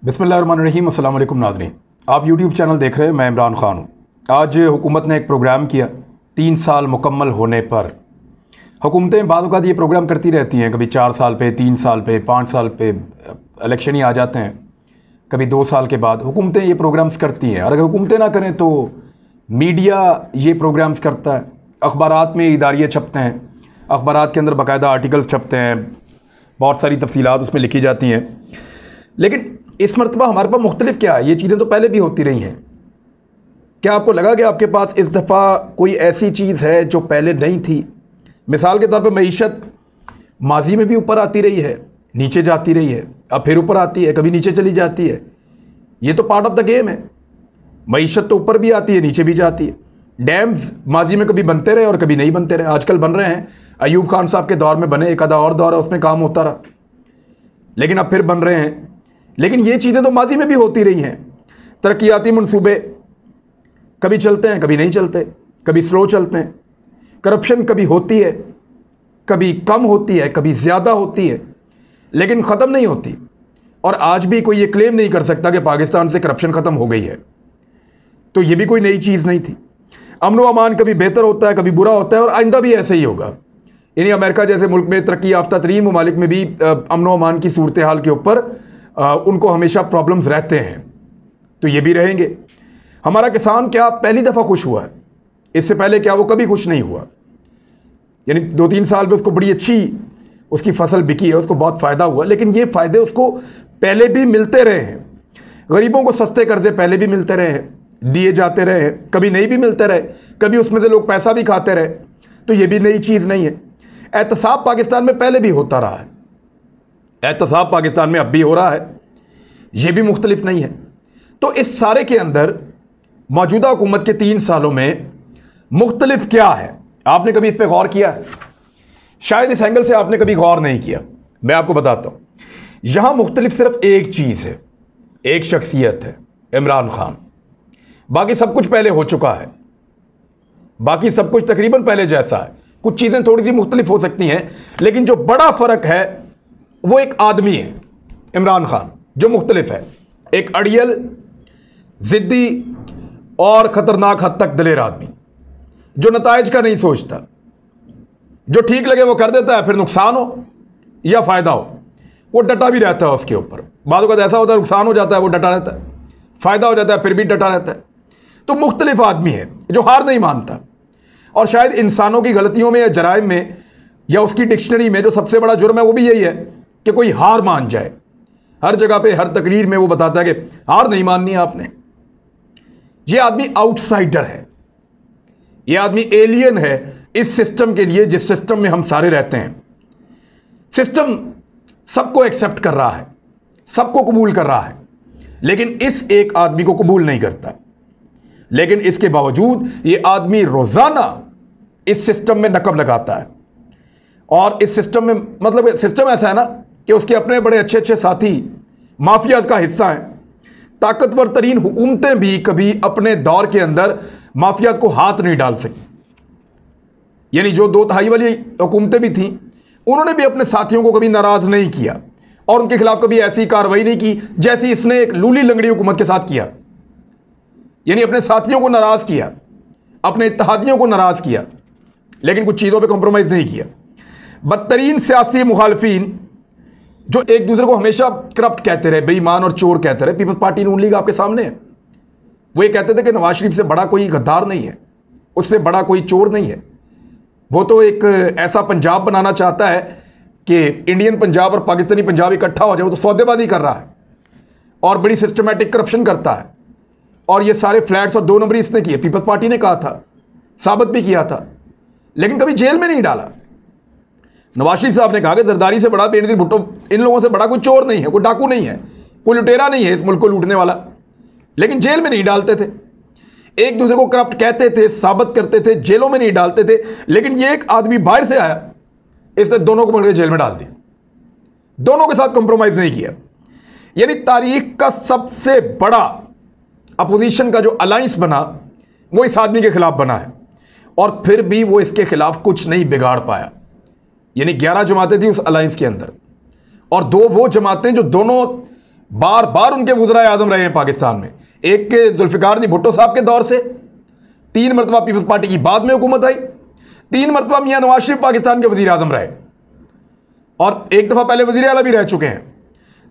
बिस्मिल्लाहिर्रहमानिर्रहीम। अस्सलाम वालेकुम नाज़रीन, आप यूट्यूब चैनल देख रहे हैं। मैं इमरान ख़ान हूँ। आज हुकूमत ने एक प्रोग्राम किया 3 साल मुकम्मल होने पर। हुकूमतें बाद वक़्त ये प्रोग्राम करती रहती हैं, कभी 4 साल पे, 3 साल पे, 5 साल पे इलेक्शन ही आ जाते हैं, कभी 2 साल के बाद हुकूमतें ये प्रोग्राम्स करती हैं। और अगर हुकूमतें ना करें तो मीडिया ये प्रोग्राम्स करता है, अखबारात में इदारिये छपते हैं, अखबारात के अंदर बाकायदा आर्टिकल्स छपते हैं, बहुत सारी तफसीलात उसमें लिखी जाती हैं। लेकिन इस मरतबा हमारे पास मुख्तलिफ क्या है, ये चीज़ें तो पहले भी होती रही हैं। क्या आपको लगा कि आपके पास इस दफ़ा कोई ऐसी चीज़ है जो पहले नहीं थी? मिसाल के तौर पर मईशत माजी में भी ऊपर आती रही है, नीचे जाती रही है, अब फिर ऊपर आती है, कभी नीचे चली जाती है। ये तो पार्ट ऑफ द गेम है। मईशत तो ऊपर भी आती है, नीचे भी जाती है। डैम्स माजी में कभी बनते रहे और कभी नहीं बनते रहे, आजकल बन रहे हैं। अयूब खान साहब के दौर में बने, एक आधा और दौर है उसमें काम होता रहा, लेकिन अब फिर बन रहे हैं। लेकिन ये चीज़ें तो माजी में भी होती रही हैं। तरक्याती मंसूबे कभी चलते हैं, कभी नहीं चलते, कभी स्लो चलते हैं। करप्शन कभी होती है, कभी कम होती है, कभी ज़्यादा होती है, लेकिन ख़त्म नहीं होती। और आज भी कोई ये क्लेम नहीं कर सकता कि पाकिस्तान से करप्शन ख़त्म हो गई है। तो ये भी कोई नई चीज़ नहीं थी। अमन व अमान कभी बेहतर होता है, कभी बुरा होता है, और आइंदा भी ऐसे ही होगा। यानी अमेरिका जैसे मुल्क में, तरक्की याफ्ता तरीन ममालिक में भी अमन व अमान की सूरत हाल के ऊपर उनको हमेशा प्रॉब्लम्स रहते हैं, तो ये भी रहेंगे। हमारा किसान क्या पहली दफ़ा खुश हुआ है? इससे पहले क्या वो कभी खुश नहीं हुआ? यानी 2-3 साल में उसको बड़ी अच्छी उसकी फसल बिकी है, उसको बहुत फ़ायदा हुआ, लेकिन ये फ़ायदे उसको पहले भी मिलते रहे हैं। गरीबों को सस्ते कर्जे पहले भी मिलते रहे हैं, दिए जाते रहे हैं, कभी नहीं भी मिलते रहे, कभी उसमें से लोग पैसा भी खाते रहे। तो ये भी नई चीज़ नहीं है। एहतसाब पाकिस्तान में पहले भी होता रहा है, एहतसाब पाकिस्तान में अब भी हो रहा है, यह भी मुख्तलिफ नहीं है। तो इस सारे के अंदर मौजूदा हुकूमत के 3 सालों में मुख्तलिफ क्या है? आपने कभी इस पर गौर किया है? शायद इस एंगल से आपने कभी गौर नहीं किया। मैं आपको बताता हूं, यहां मुख्तलिफ सिर्फ एक चीज़ है, एक शख्सियत है, इमरान खान। बाकी सब कुछ पहले हो चुका है, बाकी सब कुछ तकरीबन पहले जैसा है। कुछ चीज़ें थोड़ी सी मुख्तलिफ हो सकती हैं, लेकिन जो बड़ा फ़र्क है वो एक आदमी है, इमरान खान, जो मुख्तलिफ है। एक अड़ियल, ज़िद्दी और ख़तरनाक हद तक दिलेर आदमी, जो नताइज का नहीं सोचता, जो ठीक लगे वो कर देता है, फिर नुकसान हो या फ़ायदा हो वो डटा भी रहता है उसके ऊपर। बातों का ऐसा होता है, नुकसान हो जाता है वो डटा रहता है, फ़ायदा हो जाता है फिर भी डटा रहता है। तो मुख्तलिफ आदमी है जो हार नहीं मानता। और शायद इंसानों की गलतियों में या जराइम में या उसकी डिक्शनरी में जो सबसे बड़ा जुर्म है वो भी यही है कि कोई हार मान जाए। हर जगह पे, हर तकरीर में वो बताता है कि हार नहीं माननी है आपने। ये आदमी आउटसाइडर है, ये आदमी एलियन है इस सिस्टम के लिए जिस सिस्टम में हम सारे रहते हैं। सिस्टम सबको एक्सेप्ट कर रहा है, सबको कबूल कर रहा है, लेकिन इस एक आदमी को कबूल नहीं करता। लेकिन इसके बावजूद ये आदमी रोजाना इस सिस्टम में नकब लगाता है। और इस सिस्टम में, मतलब सिस्टम ऐसा है ना कि उसके अपने बड़े अच्छे अच्छे साथी माफियाज का हिस्सा हैं। ताकतवर तरीन हुकूमतें भी कभी अपने दौर के अंदर माफियाज को हाथ नहीं डाल सकी। यानी जो 2 तिहाई वाली हुकूमतें भी थीं, उन्होंने भी अपने साथियों को कभी नाराज नहीं किया और उनके खिलाफ कभी ऐसी कार्रवाई नहीं की जैसी इसने एक लूली लंगड़ी हुकूमत के साथ किया। यानी अपने साथियों को नाराज किया, अपने इत्तेहादियों को नाराज किया, लेकिन कुछ चीज़ों पे कॉम्प्रोमाइज़ नहीं किया। बदतरीन सियासी मुखालफीन जो एक दूसरे को हमेशा करप्ट कहते रहे, बेईमान और चोर कहते रहे। पीपल्स पार्टी नून लीग आपके सामने है। वो ये कहते थे कि नवाज शरीफ से बड़ा कोई गद्दार नहीं है, उससे बड़ा कोई चोर नहीं है। वो तो एक ऐसा पंजाब बनाना चाहता है कि इंडियन पंजाब और पाकिस्तानी पंजाब इकट्ठा हो जाए। वो तो सौदेबाजी कर रहा है और बड़ी सिस्टमैटिक करप्शन करता है। और ये सारे फ्लैट्स और 2 नंबरी इसने किए। पीपल्स पार्टी ने कहा था, साबित भी किया था, लेकिन कभी जेल में नहीं डाला। नवाज शरीफ साहब ने कहा कि जरदारी से बड़ा, बेनज़ीर भुट्टो, इन लोगों से बड़ा कोई चोर नहीं है, कोई डाकू नहीं है, कोई लुटेरा नहीं है इस मुल्क को लूटने वाला, लेकिन जेल में नहीं डालते थे। एक दूसरे को करप्ट कहते थे, साबित करते थे, जेलों में नहीं डालते थे। लेकिन ये एक आदमी बाहर से आया, इसने दोनों को मिलकर जेल में डाल दिया, दोनों के साथ कॉम्प्रोमाइज़ नहीं किया। यानी तारीख का सबसे बड़ा अपोजिशन का जो अलायंस बना वो इस आदमी के खिलाफ बना है, और फिर भी वो इसके खिलाफ कुछ नहीं बिगाड़ पाया। यानी 11 जमातें थी उस अलायंस के अंदर, और 2 वो जमातें जो दोनों बार बार उनके वज़राए आज़म रहे हैं पाकिस्तान में। एक के जुल्फ़िकार अली भुट्टो साहब के दौर से, 3 मरतबा पीपल्स पार्टी की बाद में हुकूमत आई, 3 मरतबा मियां नवाज शरीफ पाकिस्तान के वज़ीर आज़म रहे और एक दफ़ा पहले वज़ीर आला भी रह चुके हैं।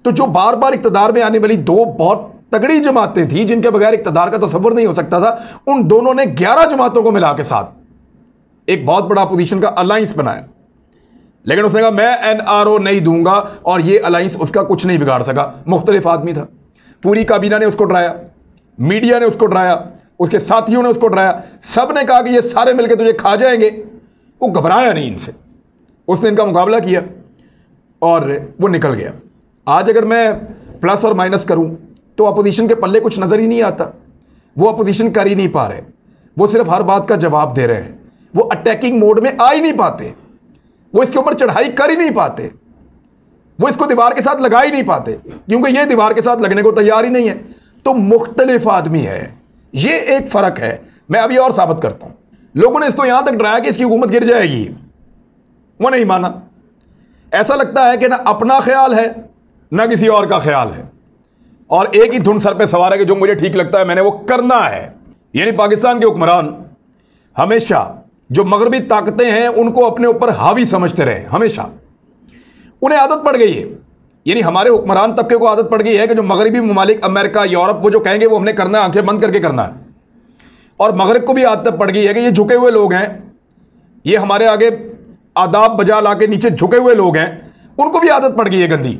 तो जो बार बार इक़्तिदार में आने वाली 2 बहुत तगड़ी जमातें थी जिनके बगैर इक़्तिदार का तसव्वुर नहीं हो सकता था, उन दोनों ने 11 जमातों को मिला के साथ एक बहुत बड़ा अपोजिशन का अलायंस बनाया। लेकिन उसने कहा मैं NRO नहीं दूंगा और ये अलायंस उसका कुछ नहीं बिगाड़ सका। मुख्तलिफ आदमी था, पूरी काबीना ने उसको डराया, मीडिया ने उसको डराया, उसके साथियों ने उसको डराया, सब ने कहा कि ये सारे मिलकर तुझे खा जाएंगे। वो घबराया नहीं इनसे, उसने इनका मुकाबला किया और वो निकल गया। आज अगर मैं प्लस और माइनस करूं तो अपोजिशन के पल्ले कुछ नज़र ही नहीं आता। वो अपोजिशन कर ही नहीं पा रहे, वो सिर्फ हर बात का जवाब दे रहे हैं, वो अटैकिंग मोड में आ ही नहीं पाते, वो इसके ऊपर चढ़ाई कर ही नहीं पाते, वो इसको दीवार के साथ लगा ही नहीं पाते क्योंकि ये दीवार के साथ लगने को तैयार ही नहीं है। तो मुख्तलिफ आदमी है, ये एक फ़र्क है। मैं अभी और साबित करता हूं। लोगों ने इसको यहां तक डराया कि इसकी हुकूमत गिर जाएगी, वो नहीं माना। ऐसा लगता है कि ना अपना ख्याल है ना किसी और का ख्याल है और एक ही धुन सर पे सवार है कि जो मुझे ठीक लगता है मैंने वो करना है। यानी पाकिस्तान के हुक्मरान हमेशा जो मगरबी ताकतें हैं उनको अपने ऊपर हावी समझते रहे, हमेशा उन्हें आदत पड़ गई है। यानी हमारे हुक्मरान तबके को आदत पड़ गई है कि जो मगरबी ममालिक, अमेरिका, यूरोप, वो जो कहेंगे वो हमने करना है, आंखें बंद करके करना है। और मगरब को भी आदत पड़ गई है कि ये झुके हुए लोग हैं, ये हमारे आगे आदाब बजा ला के नीचे झुके हुए लोग हैं, उनको भी आदत पड़ गई है गंदी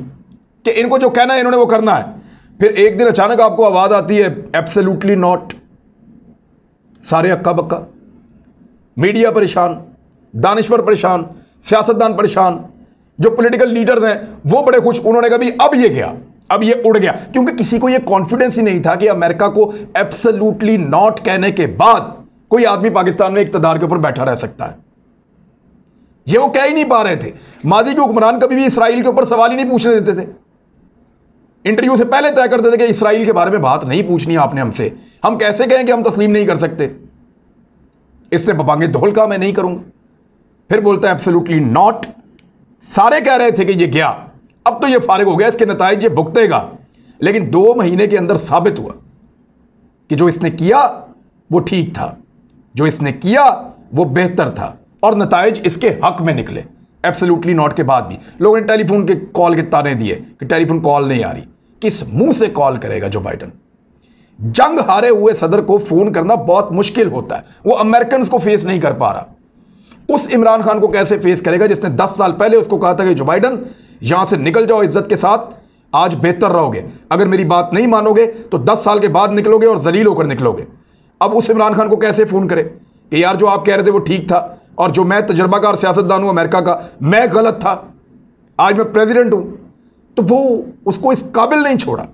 कि इनको जो कहना है इन्होंने वो करना है। फिर एक दिन अचानक आपको आवाज़ आती है एब्सोल्युटली नॉट, सारे अक्का बक्का, मीडिया परेशान, दानिश्वर परेशान, सियासतदान परेशान, जो पॉलिटिकल लीडर्स हैं वो बड़े खुश। उन्होंने कहा भी अब ये गया, अब ये उड़ गया, क्योंकि किसी को ये कॉन्फिडेंस ही नहीं था कि अमेरिका को एब्सोल्युटली नॉट कहने के बाद कोई आदमी पाकिस्तान में इक़्तिदार के ऊपर बैठा रह सकता है। ये वो कह ही नहीं पा रहे थे। मादी के हुक्मरान कभी भी इसराइल के ऊपर सवाल ही नहीं पूछने देते थे, इंटरव्यू से पहले तय करते थे कि इसराइल के बारे में बात नहीं पूछनी आपने हमसे, हम कैसे कहें कि हम तस्लीम नहीं कर सकते, इससे बबांगे धोल का मैं नहीं करूंगा। फिर बोलता है एब्सोल्युटली नॉट। सारे कह रहे थे कि ये गया, अब तो ये फारिग हो गया, इसके नताइज ये भुगतेगा। लेकिन 2 महीने के अंदर साबित हुआ कि जो इसने किया वो ठीक था, जो इसने किया वो बेहतर था और नताइज इसके हक में निकले। एब्सोल्युटली नॉट के बाद भी लोगों ने टेलीफोन के कॉल के ताने दिए कि टेलीफोन कॉल नहीं आ रही। किस मुंह से कॉल करेगा जो बाइडन? जंग हारे हुए सदर को फोन करना बहुत मुश्किल होता है, वो अमेरिकन को फेस नहीं कर पा रहा। उस इमरान खान को कैसे फेस करेगा जिसने 10 साल पहले उसको कहा था कि जो बाइडन यहां से निकल जाओ इज्जत के साथ, आज बेहतर रहोगे, अगर मेरी बात नहीं मानोगे तो 10 साल के बाद निकलोगे और जलील होकर निकलोगे। अब उस इमरान खान को कैसे फोन करे कि यार जो आप कह रहे थे वो ठीक था और जो मैं तजर्बाकार सियासतदान हूं अमेरिका का, मैं गलत था, आज मैं प्रेसिडेंट हूं। तो वो उसको इस काबिल नहीं छोड़ा।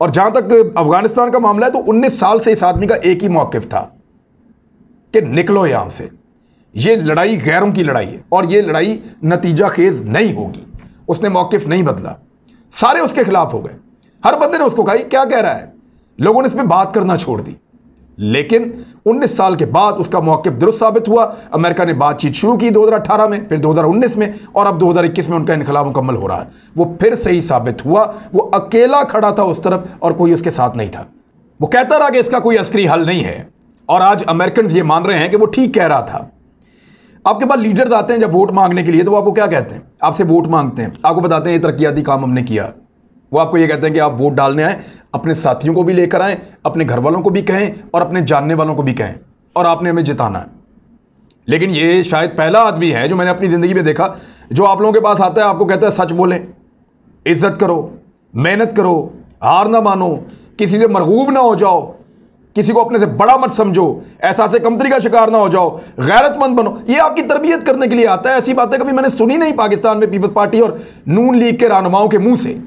और जहां तक अफगानिस्तान का मामला है तो 19 साल से इस आदमी का एक ही मौक़िफ़ था कि निकलो यहां से, ये लड़ाई गैरों की लड़ाई है और ये लड़ाई नतीजा खेज नहीं होगी। उसने मौक़िफ़ नहीं बदला, सारे उसके खिलाफ हो गए, हर बंदे ने उसको कहा क्या कह रहा है, लोगों ने इस पर बात करना छोड़ दी। लेकिन 19 साल के बाद उसका मौक़िफ़ दुरुस्त साबित हुआ। अमेरिका ने बातचीत शुरू की 2018 में, फिर 2019 में और अब 2021 में उनका इनकलाब मुकम्मल हो रहा है। वो फिर सही साबित हुआ, वो अकेला खड़ा था उस तरफ और कोई उसके साथ नहीं था। वो कहता रहा कि इसका कोई अस्करी हल नहीं है और आज अमेरिकन ये मान रहे हैं कि वो ठीक कह रहा था। आपके पास लीडर्स आते हैं जब वोट मांगने के लिए तो वो आपको क्या कहते हैं? आपसे वोट मांगते हैं, आपको बताते हैं ये तरक्याती काम हमने किया। वो आपको ये कहते हैं कि आप वोट डालने आए, अपने साथियों को भी लेकर आएँ, अपने घर वालों को भी कहें और अपने जानने वालों को भी कहें और आपने हमें जिताना है। लेकिन ये शायद पहला आदमी है जो मैंने अपनी ज़िंदगी में देखा जो आप लोगों के पास आता है, आपको कहता है सच बोलें, इज्जत करो, मेहनत करो, हार ना मानो, किसी से मरगूब ना हो जाओ, किसी को अपने से बड़ा मत समझो, एहसास कमतरी का शिकार ना हो जाओ, गैरतमंद बनो। ये आपकी तरबियत करने के लिए आता है। ऐसी बातें कभी मैंने सुनी नहीं पाकिस्तान में पीपल्स पार्टी और नून लीग के रहनुमाओं के मुंह से।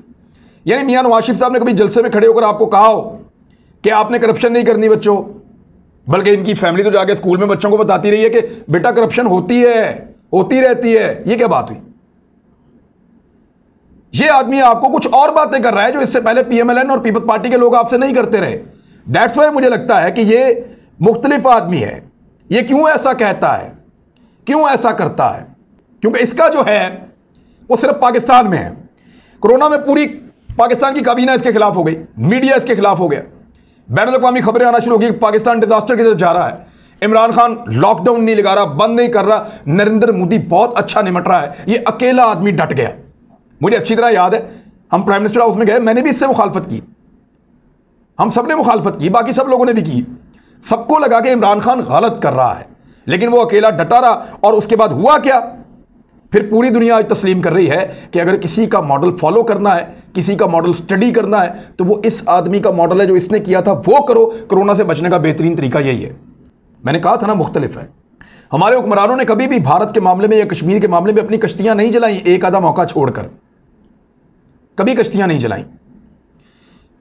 यानी मियां नवाज शरीफ साहब ने कभी जलसे में खड़े होकर आपको कहा हो कि आपने करप्शन नहीं करनी बच्चों, बल्कि इनकी फैमिली तो जाके स्कूल में बच्चों को बताती रही है कि बेटा करप्शन होती है, होती रहती है। ये क्या बात हुई? ये आदमी आपको कुछ और बातें कर रहा है जो इससे पहले पीएमएलएन और पीपल्स पार्टी के लोग आपसे नहीं करते रहे। दैट्स वाई मुझे लगता है कि ये मुख्तलिफ आदमी है। ये क्यों ऐसा कहता है, क्यों ऐसा करता है? क्योंकि इसका जो है वो सिर्फ पाकिस्तान में है। कोरोना में पूरी पाकिस्तान की काबीना इसके खिलाफ हो गई, मीडिया इसके खिलाफ हो गया, बैनुल-अक़वामी खबरें आना शुरू हो गई, पाकिस्तान डिजास्टर की तरफ जा रहा है, इमरान खान लॉकडाउन नहीं लगा रहा, बंद नहीं कर रहा, नरेंद्र मोदी बहुत अच्छा निमट रहा है, ये अकेला आदमी डट गया। मुझे अच्छी तरह याद है, हम प्राइम मिनिस्टर हाउस में गए, मैंने भी इससे मुखालफत की, हम सब ने मुखालफत की, बाकी सब लोगों ने भी की, सबको लगा कि इमरान खान गलत कर रहा है, लेकिन वो अकेला डटा रहा। और उसके बाद हुआ क्या, फिर पूरी दुनिया आज तस्लीम कर रही है कि अगर किसी का मॉडल फॉलो करना है, किसी का मॉडल स्टडी करना है, तो वो इस आदमी का मॉडल है, जो इसने किया था वो करो। कोरोना से बचने का बेहतरीन तरीका यही है। मैंने कहा था ना, मुख्तलिफ है। हमारे हुक्मरानों ने कभी भी भारत के मामले में या कश्मीर के मामले में अपनी कश्तियां नहीं जलाई, एक आधा मौका छोड़कर कभी कश्तियां नहीं जलाई।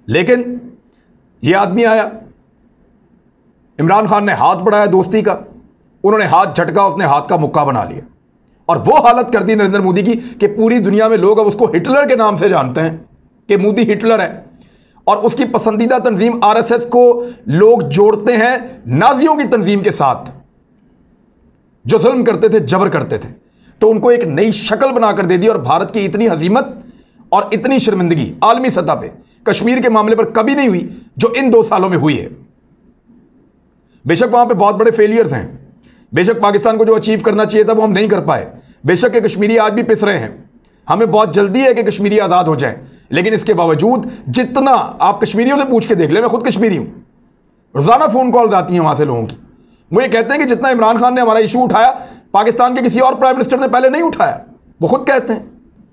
लेकिन ये आदमी आया, इमरान खान ने हाथ बढ़ाया दोस्ती का, उन्होंने हाथ झटका, उसने हाथ का मुक्का बना लिया और वो हालत कर दी नरेंद्र मोदी की कि पूरी दुनिया में लोग अब उसको हिटलर के नाम से जानते हैं कि मोदी हिटलर है। और उसकी पसंदीदा तंजीम आरएसएस को लोग जोड़ते हैं नाजियों की तंजीम के साथ, जो जुल्म करते थे, जबर करते थे। तो उनको एक नई शक्ल बनाकर दे दी और भारत की इतनी हजीमत और इतनी शर्मिंदगी आलमी सतह पे कश्मीर के मामले पर कभी नहीं हुई जो इन 2 सालों में हुई है। बेशक वहां पे बहुत बड़े फेलियर्स हैं, बेशक पाकिस्तान को जो अचीव करना चाहिए था वो हम नहीं कर पाए, बेशक के कश्मीरी आज भी पिस रहे हैं, हमें बहुत जल्दी है कि कश्मीरी आज़ाद हो जाए। लेकिन इसके बावजूद जितना आप कश्मीरियों से पूछ के देख ले, मैं खुद कश्मीरी हूं, रोजाना फोन कॉल्स आती हैं वहां से लोगों की, वो ये कहते हैं कि जितना इमरान खान ने हमारा इशू उठाया, पाकिस्तान के किसी और प्राइम मिनिस्टर ने पहले नहीं उठाया, वो खुद कहते हैं।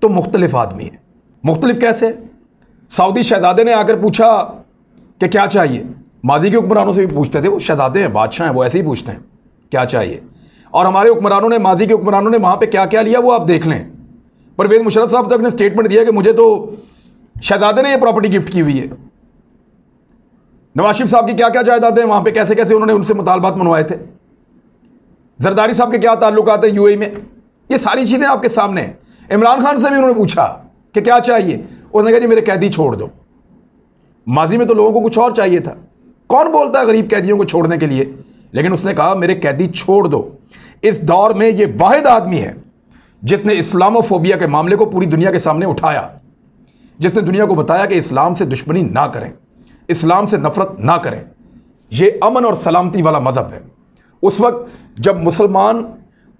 तो मुख्तलिफ आदमी है। मुख्तलिफ कैसे? सऊदी शहजादे ने आकर पूछा कि क्या चाहिए, मादी के हुक्मरानों से भी पूछते थे, वो शहजादे हैं, बादशाह हैं, वो ऐसे ही पूछते हैं क्या चाहिए। और हमारे हुक्मरानों ने, मादी के हुक्मरानों ने वहां पे क्या क्या लिया वो आप देख लें। परवेज मुशर्रफ साहब तक ने स्टेटमेंट दिया कि मुझे तो शहजादे ने ये प्रॉपर्टी गिफ्ट की हुई है। नवाज शरीफ साहब की क्या क्या जायदादें वहां पे, कैसे कैसे उन्होंने उनसे मुतालबात मनवाए थे। जरदारी साहब के क्या ताल्लुकात है यूएई में, ये सारी चीजें आपके सामने हैं। इमरान खान से भी उन्होंने पूछा कि क्या चाहिए, उसने कहा जी मेरे कैदी छोड़ दो। माजी में तो लोगों को कुछ और चाहिए था, कौन बोलता है गरीब कैदियों को छोड़ने के लिए, लेकिन उसने कहा मेरे कैदी छोड़ दो। इस दौर में ये वाहिद आदमी है जिसने इस्लामोफोबिया के मामले को पूरी दुनिया के सामने उठाया, जिसने दुनिया को बताया कि इस्लाम से दुश्मनी ना करें, इस्लाम से नफरत ना करें, ये अमन और सलामती वाला मजहब है। उस वक्त जब मुसलमान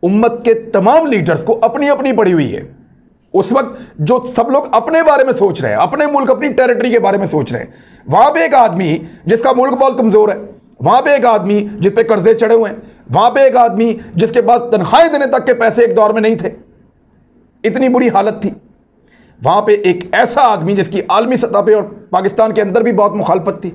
उम्मत के तमाम लीडर्स को अपनी अपनी पड़ी हुई है, उस वक्त जो सब लोग अपने बारे में सोच रहे हैं, अपने मुल्क, अपनी टेरिटरी के बारे में सोच रहे हैं, वहां पे एक आदमी जिसका मुल्क बहुत कमजोर है, वहां पे एक आदमी जिस पे कर्जे चढ़े हुए हैं, वहां पे एक आदमी जिसके पास तनख्वाहें देने तक के पैसे एक दौर में नहीं थे, इतनी बुरी हालत थी, वहां पे एक ऐसा आदमी जिसकी आलमी सतह पे और पाकिस्तान के अंदर भी बहुत मुखालफत थी,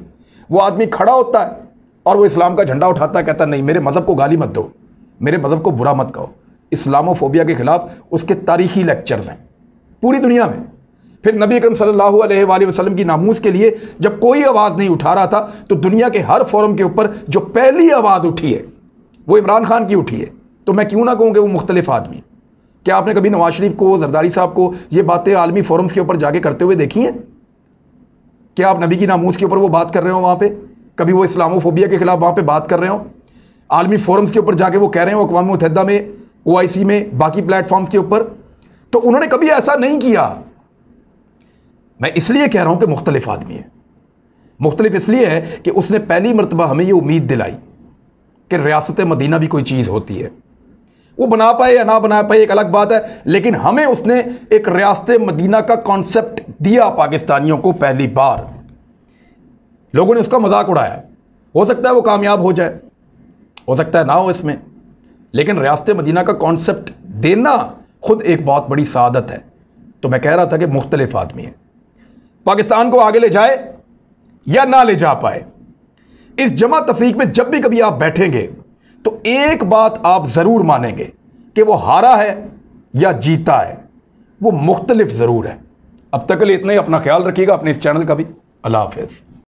वो आदमी खड़ा होता है और वो इस्लाम का झंडा उठाता है, कहता नहीं मेरे मजहब को गाली मत दो, मेरे मजहब को बुरा मत कहो। इस्लामोफोबिया के खिलाफ उसके तारीखी लेक्चर्स हैं पूरी दुनिया में। फिर नबी अकरम सल्लल्लाहु अलैहि वसल्लम की नामूस के लिए जब कोई आवाज़ नहीं उठा रहा था, तो दुनिया के हर फोरम के ऊपर जो पहली आवाज़ उठी है वो इमरान खान की उठी है। तो मैं क्यों ना कहूँ कि वो मुख्तलिफ आदमी। क्या आपने कभी नवाज शरीफ को, जरदारी साहब को ये बातें आलमी फोरम्स के ऊपर जाके करते हुए देखी हैं? क्या आप नबी की नामूस के ऊपर वो बात कर रहे हो वहाँ पे? कभी वो इस्लामोफोबिया के खिलाफ वहाँ पे बात कर रहे हो? आलमी फोरम्स के ऊपर जाके वो कह रहे हो, अक़वाम मुत्तहिदा में, OIC में, बाकी प्लेटफॉर्म्स के ऊपर? तो उन्होंने कभी ऐसा नहीं किया। मैं इसलिए कह रहा हूं कि मुख्तलिफ आदमी है। मुख्तलिफ इसलिए है कि उसने पहली मरतबा हमें यह उम्मीद दिलाई कि रियासत मदीना भी कोई चीज़ होती है। वो बना पाए या ना बना पाए एक अलग बात है, लेकिन हमें उसने एक रियासत मदीना का कॉन्सेप्ट दिया पाकिस्तानियों को पहली बार। लोगों ने उसका मजाक उड़ाया, हो सकता है वो कामयाब हो जाए, हो सकता है ना हो इसमें, लेकिन रियासत मदीना का कॉन्सेप्ट देना खुद एक बहुत बड़ी सादत है। तो मैं कह रहा था कि मुख्तलिफ आदमी है, पाकिस्तान को आगे ले जाए या ना ले जा पाए। इस जमा तफरीक में जब भी कभी आप बैठेंगे तो एक बात आप जरूर मानेंगे कि वो हारा है या जीता है, वो मुख्तलिफ जरूर है। अब तक के लिए इतना ही। अपना ख्याल रखिएगा, अपने इस चैनल का भी। अल्लाह हाफिज़।